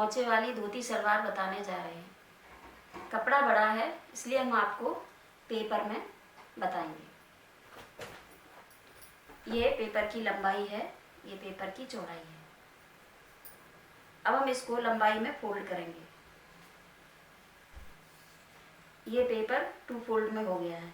पोंचे वाली धोती सलवार बताने जा रहे हैं। कपड़ा बड़ा है इसलिए हम आपको पेपर में बताएंगे। ये पेपर की लंबाई है, ये पेपर की चौड़ाई है। अब हम इसको लंबाई में फोल्ड करेंगे। ये पेपर 2 फोल्ड में हो गया है।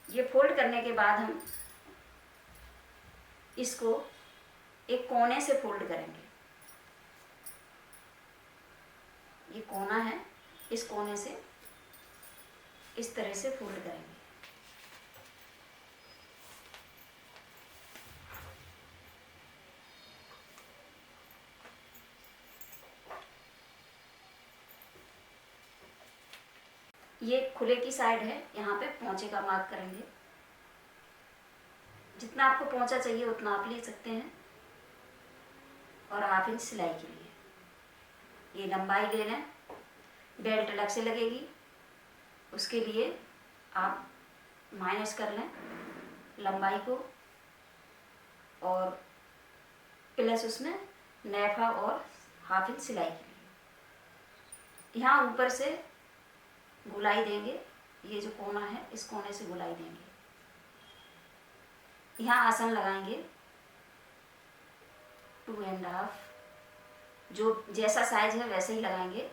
ये फोल्ड करने के बाद हम इसको एक कोने से फोल्ड करेंगे। ये कोना है, इस कोने से इस तरह से फोल्ड करेंगे। ये खुले की साइड है, यहाँ पे पोंचे का मार्क करेंगे। जितना आपको पोंचा चाहिए उतना आप ले सकते हैं। और 1/2 इंच सिलाई के लिए ये लंबाई ले लें। बेल्ट अलग से लगेगी, उसके लिए आप माइनस कर लें लंबाई को और प्लस उसमें नैफा और 1/2 इंच सिलाई के लिए। यहाँ ऊपर से गुलाई देंगे। ये जो कोना है इस कोने से गुलाई देंगे। यहाँ आसन लगाएंगे 2.5। जो जैसा साइज है वैसे ही लगाएंगे।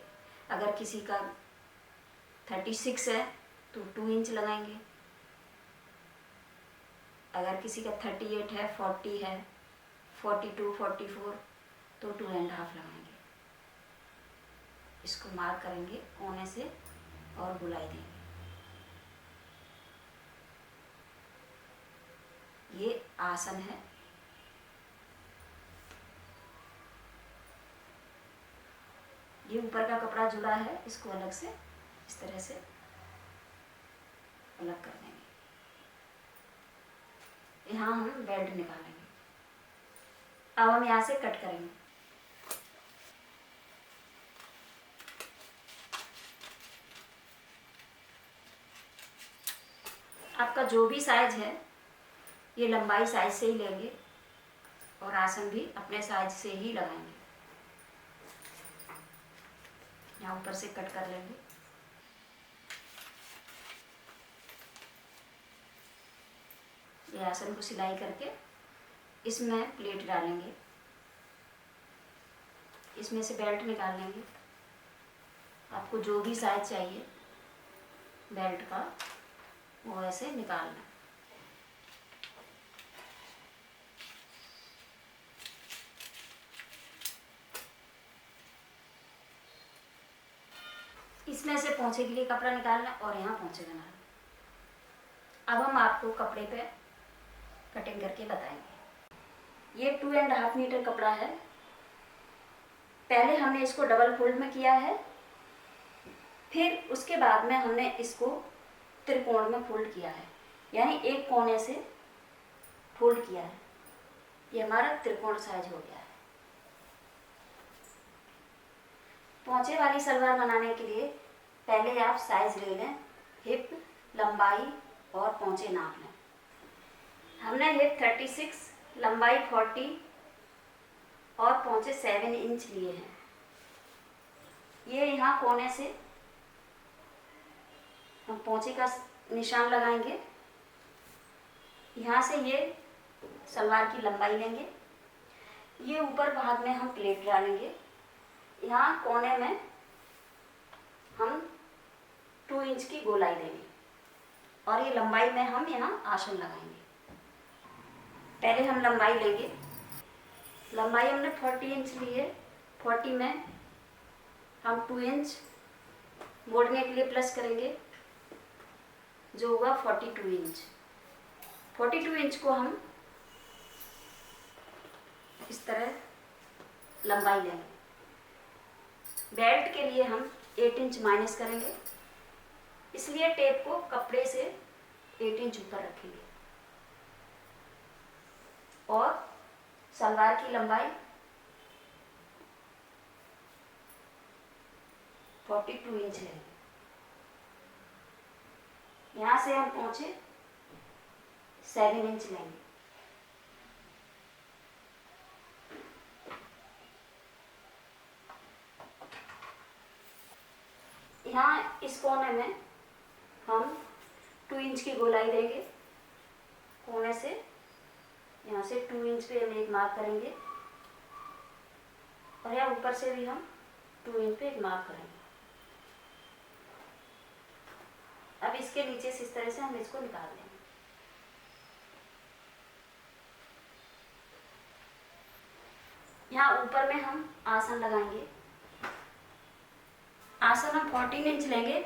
अगर किसी का 36 है तो 2 इंच लगाएंगे। अगर किसी का 38 है, 40 है, 42, 44 तो 2.5 लगाएंगे। इसको मार्क करेंगे कोने से और गुलाई देंगे। ये आसन है। ये ऊपर का कपड़ा जुड़ा है, इसको अलग से इस तरह से अलग कर देंगे। यहाँ हम बेल्ट निकालेंगे। अब हम यहाँ से कट करेंगे। आपका जो भी साइज है ये लंबाई साइज से ही लेंगे और आसन भी अपने साइज से ही लगाएंगे। यहाँ ऊपर से कट कर लेंगे। ये आसन को सिलाई करके इसमें प्लेट डालेंगे। इसमें से बेल्ट निकाल लेंगे। आपको जो भी साइज चाहिए बेल्ट का वो ऐसे निकालना। इसमें से पोंछे के लिए कपड़ा निकालना और यहाँ पोंछे बनाना। अब हम आपको कपड़े पे कटिंग करके बताएंगे। ये 2.5 मीटर कपड़ा है। पहले हमने इसको डबल फोल्ड में किया है, फिर उसके बाद में हमने इसको त्रिकोण में फोल्ड किया है, यानी एक कोने से फोल्ड किया है। ये हमारा त्रिकोण साइज हो गया है। पोंचे वाली सलवार बनाने के लिए पहले आप साइज ले लें, हिप, लंबाई और पोंचे नाप लें। हमने हिप 36, लंबाई 40 और पोंचे 7 इंच लिए हैं। ये यहाँ कोने से हम पोंचे का निशान लगाएंगे। यहाँ से ये सलवार की लंबाई लेंगे। ये ऊपर भाग में हम प्लेट डालेंगे। यहाँ कोने में हम 2 इंच की गोलाई देंगे और ये लंबाई में हम यहाँ आसन लगाएंगे। पहले हम लंबाई लेंगे। लंबाई हमने 40 इंच ली है। 40 में हम 2 इंच मोड़ने के लिए प्लस करेंगे, जो हुआ 42 इंच। 42 इंच को हम इस तरह लंबाई लेंगे। बेल्ट के लिए हम 8 इंच माइनस करेंगे, इसलिए टेप को कपड़े से 8 इंच ऊपर रखेंगे। और सलवार की लंबाई 42 इंच है। यहाँ से हम पहुंचे 7 इंच लेंगे। इस कोने में हम 2 इंच की गोलाई देंगे। कोने से यहाँ से 2 इंच पे हम एक मार्क करेंगे और यहाँ ऊपर से भी हम 2 इंच पे एक मार्क करेंगे। अब इसके नीचे से इस तरह से हम इसको निकाल देंगे। यहाँ ऊपर में हम आसन लगाएंगे। आसन हम 14 इंच लेंगे।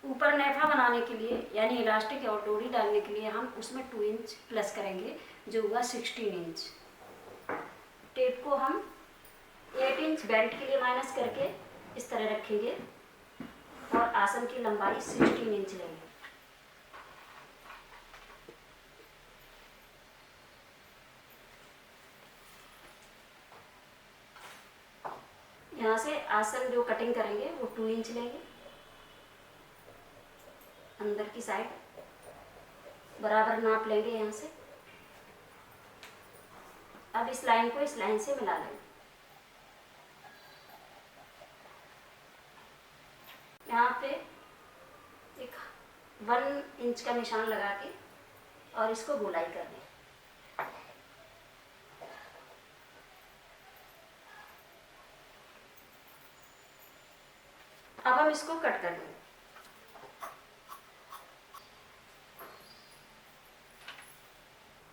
ऊपर नेफा बनाने के लिए यानी इलास्टिक और डोरी डालने के लिए हम उसमें 2 इंच प्लस करेंगे, जो हुआ 16 इंच। टेप को हम 8 इंच बेल्ट के लिए माइनस करके इस तरह रखेंगे और आसन की लंबाई 16 इंच लेंगे। यहाँ से आसन जो कटिंग करेंगे वो 2 इंच लेंगे। अंदर की साइड बराबर नाप लेंगे यहाँ से। अब इस लाइन को इस लाइन से मिला लेंगे। यहाँ पे एक 1 इंच का निशान लगा के और इसको गोलाई कर दें। अब हम इसको कट कर देंगे।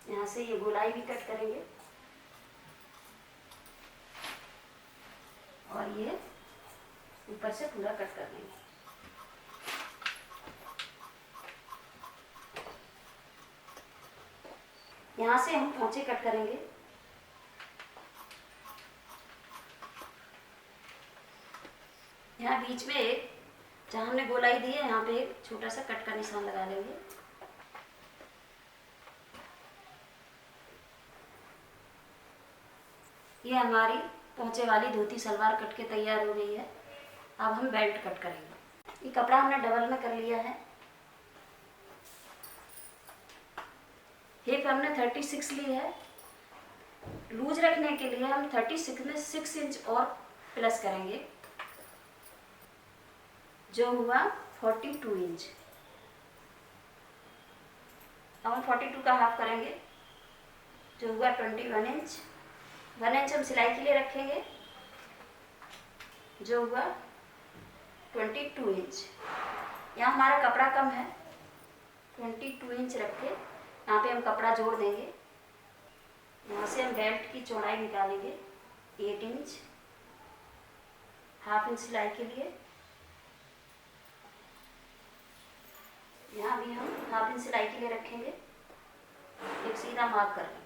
यहाँ से ये गोलाई भी कट करेंगे और ये ऊपर से पूरा कट कर देंगे। यहाँ से हम पोंचे कट करेंगे। यहाँ बीच में एक, जहाँ हमने गोलाई दी है, यहाँ पे एक छोटा सा कट का निशान लगा लेंगे। ये हमारी पोंचे वाली धोती सलवार कट के तैयार हो गई है। अब हम बेल्ट कट करेंगे। ये कपड़ा हमने डबल में कर लिया है। हिप हमने 36 ली है। लूज रखने के लिए हम 36 में 6 इंच और प्लस करेंगे, जो हुआ 42 इंच। अब हम 42 का हाफ करेंगे, जो हुआ 21 इंच। 1 इंच हम सिलाई के लिए रखेंगे, जो हुआ 22 इंच। यहाँ हमारा कपड़ा कम है, 22 इंच रख के यहाँ पे हम कपड़ा जोड़ देंगे। यहाँ से हम बेल्ट की चौड़ाई निकालेंगे 8 इंच, हाफ इंच सिलाई के लिए। यहाँ भी हम हाफ इंच सिलाई के लिए रखेंगे। एक सीधा मार्क कर लें।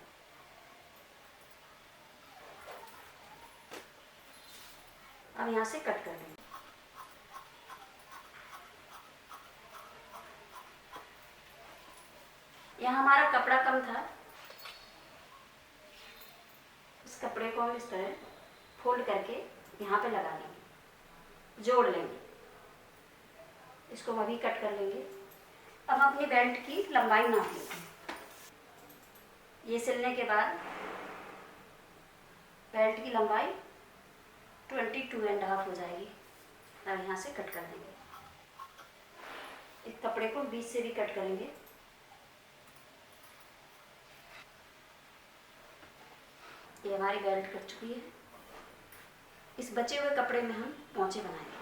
अब यहाँ से कट कर लेंगे। यहाँ हमारा कपड़ा कम था, इस कपड़े को हम इस तरह फोल्ड करके यहाँ पे लगा लेंगे, जोड़ लेंगे। इसको अभी कट कर लेंगे। अब हम अपनी बेल्ट की लंबाई नाप लेते हैं। ये सिलने के बाद बेल्ट की लंबाई 22.5 हो जाएगी। अब यहाँ से कट कर देंगे। इस कपड़े को बीच से भी कट करेंगे। ये हमारी बेल्ट कट चुकी है। इस बचे हुए कपड़े में हम पोंचे बनाएंगे।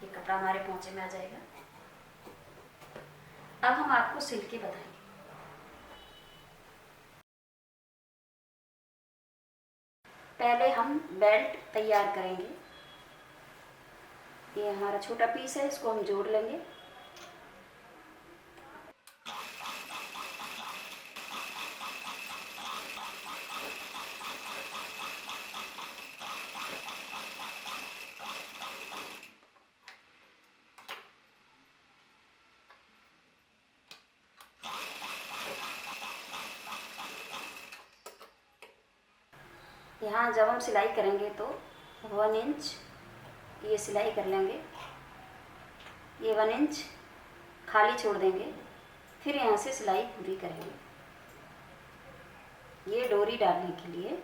ये कपड़ा हमारे पोंचे में आ जाएगा। अब हम आपको सिल के बताएंगे। पहले हम बेल्ट तैयार करेंगे। ये हमारा छोटा पीस है, इसको हम जोड़ लेंगे। यहाँ जब हम सिलाई करेंगे तो 1 इंच ये सिलाई कर लेंगे, ये 1 इंच खाली छोड़ देंगे, फिर यहाँ से सिलाई पूरी करेंगे। ये डोरी डालने के लिए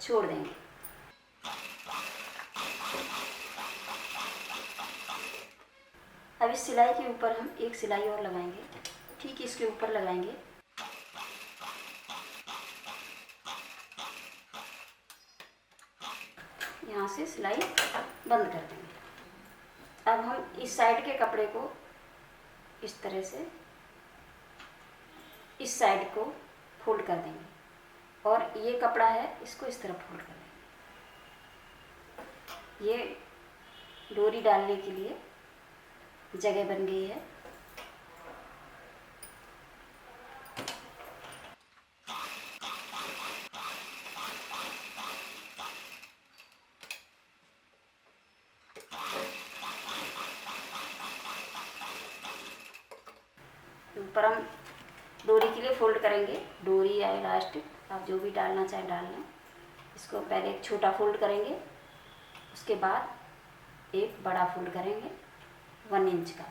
छोड़ देंगे। अब इस सिलाई के ऊपर हम एक सिलाई और लगाएंगे, ठीक इसके ऊपर लगाएंगे। यहाँ से सिलाई बंद कर देंगे। अब हम इस साइड के कपड़े को इस तरह से इस साइड को फोल्ड कर देंगे और ये कपड़ा है इसको इस तरफ फोल्ड कर देंगे। ये डोरी डालने के लिए जगह बन गई है। ऊपर हम डोरी के लिए फोल्ड करेंगे, डोरी या इलास्टिक आप जो भी डालना चाहें डाल लें। इसको पहले एक छोटा फोल्ड करेंगे, उसके बाद एक बड़ा फोल्ड करेंगे 1 इंच का।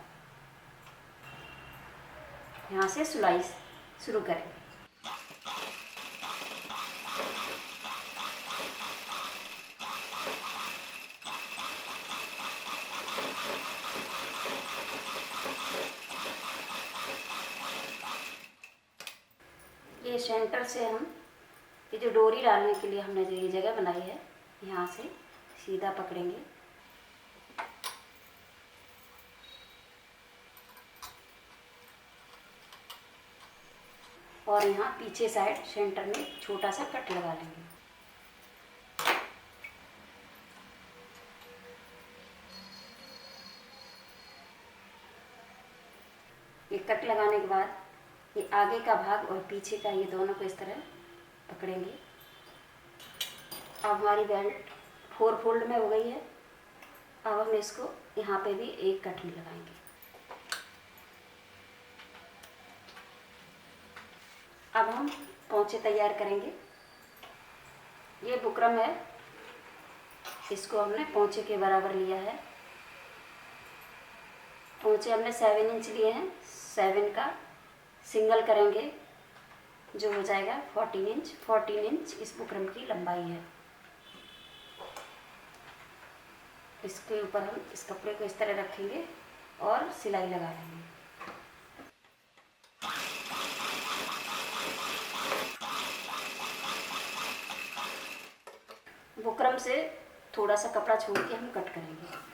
यहाँ से सिलाई शुरू करेंगे। ये सेंटर से हम ये जो डोरी डालने के लिए हमने जो ये जगह बनाई है, यहाँ से सीधा पकड़ेंगे। और यहाँ पीछे साइड सेंटर में छोटा सा कट लगा लेंगे। ये कट लगाने के बाद ये आगे का भाग और पीछे का ये दोनों को इस तरह पकड़ेंगे। अब हमारी बेल्ट 4 फोल्ड में हो गई है। अब हम इसको यहाँ पे भी एक कटनी लगाएंगे। अब हम पोंचे तैयार करेंगे। ये बुकरम है, इसको हमने पोंचे के बराबर लिया है। पोंचे हमने 7 इंच लिए हैं, 7 का सिंगल करेंगे जो हो जाएगा 14 इंच। 14 इंच इस बुकरम की लंबाई है। इसके ऊपर हम इस कपड़े को इस तरह रखेंगे और सिलाई लगा लेंगे। बुकरम से थोड़ा सा कपड़ा छोड़ के हम कट करेंगे।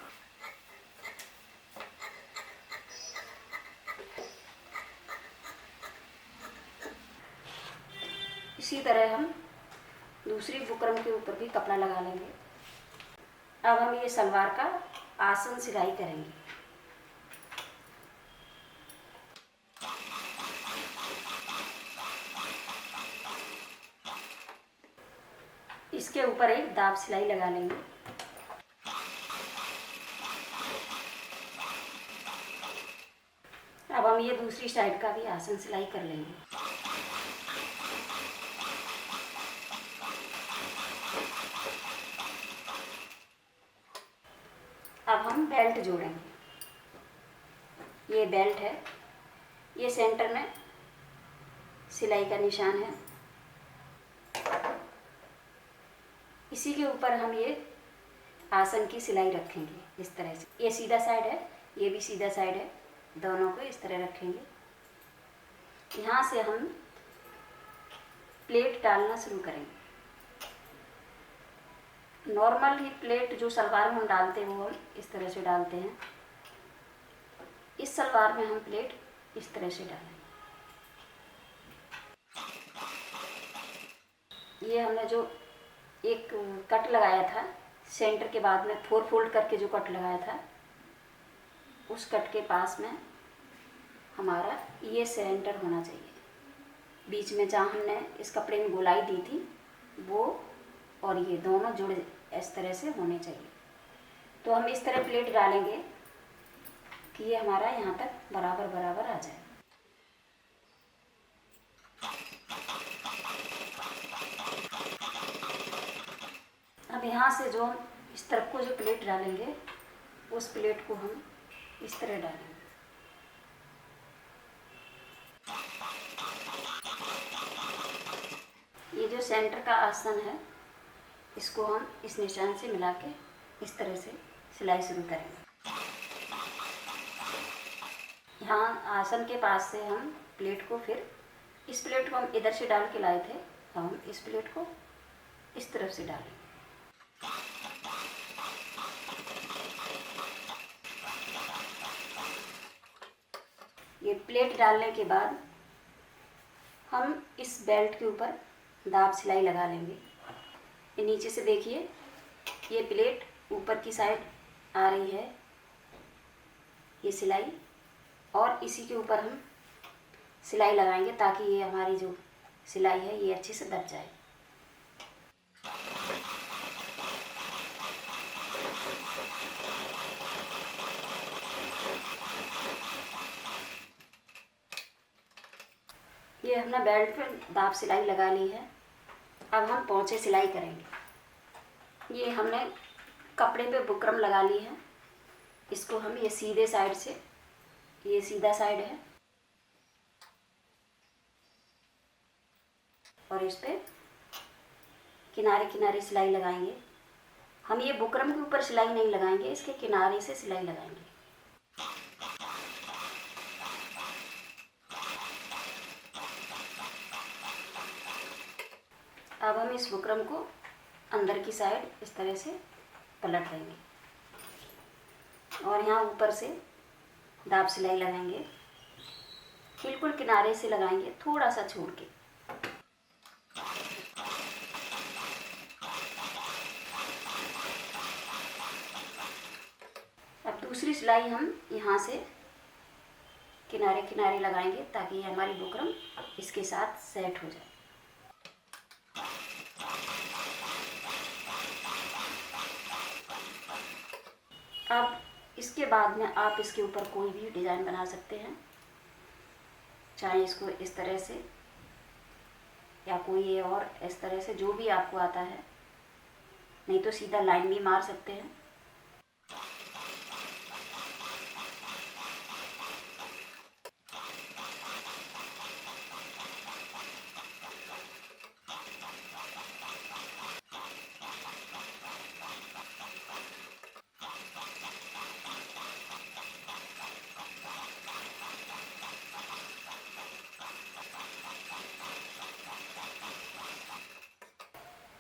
इसी तरह हम दूसरी बुकरम के ऊपर भी कपड़ा लगा लेंगे। अब हम ये सलवार का आसन सिलाई करेंगे। इसके ऊपर एक दाब सिलाई लगा लेंगे। अब हम ये दूसरी साइड का भी आसन सिलाई कर लेंगे। अब हम बेल्ट जोड़ेंगे। ये बेल्ट है, ये सेंटर में सिलाई का निशान है। इसी के ऊपर हम ये आसन की सिलाई रखेंगे इस तरह से। ये सीधा साइड है, ये भी सीधा साइड है, दोनों को इस तरह रखेंगे। यहाँ से हम प्लेट डालना शुरू करेंगे। नॉर्मल ही प्लेट जो सलवार में हम डालते हैं वो हम इस तरह से डालते हैं। इस सलवार में हम प्लेट इस तरह से डालेंगे। ये हमने जो एक कट लगाया था सेंटर के बाद में 4 फोल्ड करके जो कट लगाया था, उस कट के पास में हमारा ये सेंटर होना चाहिए। बीच में जहाँ हमने इस कपड़े में गोलाई दी थी वो और ये दोनों जुड़े इस तरह से होने चाहिए। तो हम इस तरह प्लेट डालेंगे कि ये हमारा यहाँ तक बराबर बराबर आ जाए। अब यहाँ से जो हम इस तरफ को जो प्लेट डालेंगे उस प्लेट को हम इस तरह डालेंगे। ये जो सेंटर का आसन है इसको हम इस निशान से मिला के इस तरह से सिलाई शुरू करेंगे। यहाँ आसन के पास से हम प्लेट को फिर इस प्लेट को हम इधर से डाल के लाए थे, हम इस प्लेट को इस तरफ से डालेंगे। ये प्लेट डालने के बाद हम इस बेल्ट के ऊपर दाब सिलाई लगा लेंगे। ये नीचे से देखिए, ये प्लेट ऊपर की साइड आ रही है, ये सिलाई, और इसी के ऊपर हम सिलाई लगाएंगे ताकि ये हमारी जो सिलाई है ये अच्छे से दब जाए। ये हमने बेल्ट पे दाब सिलाई लगा ली है। अब हम पोंचे सिलाई करेंगे। ये हमने कपड़े पे बुकरम लगा ली है। इसको हम ये सीधे साइड से, ये सीधा साइड है, और इस पे किनारे किनारे सिलाई लगाएंगे। हम ये बुकरम के ऊपर सिलाई नहीं लगाएंगे, इसके किनारे से सिलाई लगाएंगे। अब हम इस बुकरम को अंदर की साइड इस तरह से पलट देंगे और यहाँ ऊपर से दाब सिलाई लगाएंगे। बिल्कुल किनारे से लगाएंगे, थोड़ा सा छोड़ के। अब दूसरी सिलाई हम यहाँ से किनारे किनारे लगाएंगे ताकि हमारी बुकरम इसके साथ सेट हो जाए। अब इसके बाद में आप इसके ऊपर कोई भी डिज़ाइन बना सकते हैं, चाहे इसको इस तरह से या कोई और इस तरह से, जो भी आपको आता है। नहीं तो सीधा लाइन भी मार सकते हैं।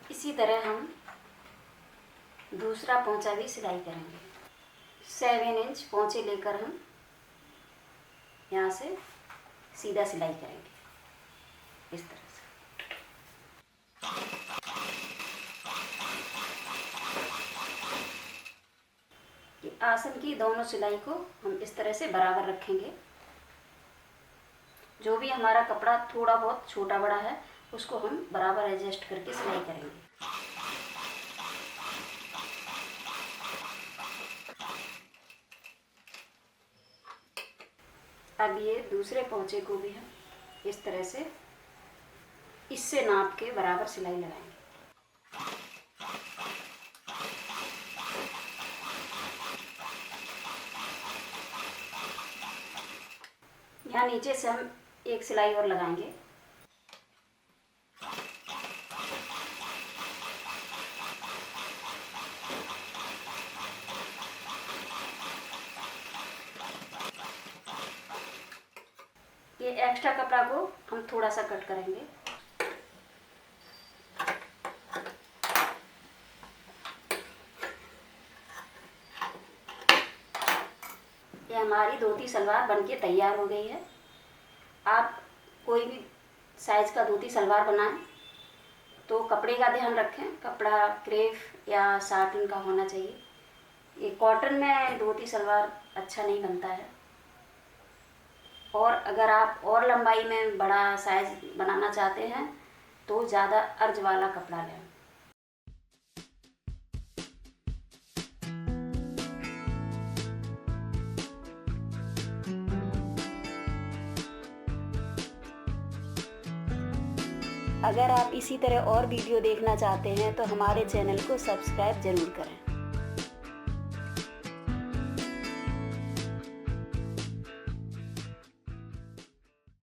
इसी तरह हम दूसरा पोंचा भी सिलाई करेंगे। 7 इंच पोंचे लेकर हम यहाँ से सीधा सिलाई करेंगे इस तरह से। ये आसन की दोनों सिलाई को हम इस तरह से बराबर रखेंगे। जो भी हमारा कपड़ा थोड़ा बहुत छोटा बड़ा है उसको हम बराबर एडजस्ट करके सिलाई करेंगे। अब ये दूसरे पोंचे को भी हम इस तरह से इससे नाप के बराबर सिलाई लगाएंगे। यहाँ नीचे से हम एक सिलाई और लगाएंगे। ये एक्स्ट्रा कपड़ा को हम थोड़ा सा कट करेंगे। ये हमारी धोती सलवार बनके तैयार हो गई है। आप कोई भी साइज का धोती सलवार बनाएं तो कपड़े का ध्यान रखें, कपड़ा क्रेप या साटिन का होना चाहिए। ये कॉटन में धोती सलवार अच्छा नहीं बनता है। और अगर आप और लंबाई में बड़ा साइज बनाना चाहते हैं तो ज़्यादा अर्ज वाला कपड़ा लें। अगर आप इसी तरह और वीडियो देखना चाहते हैं तो हमारे चैनल को सब्सक्राइब ज़रूर करें।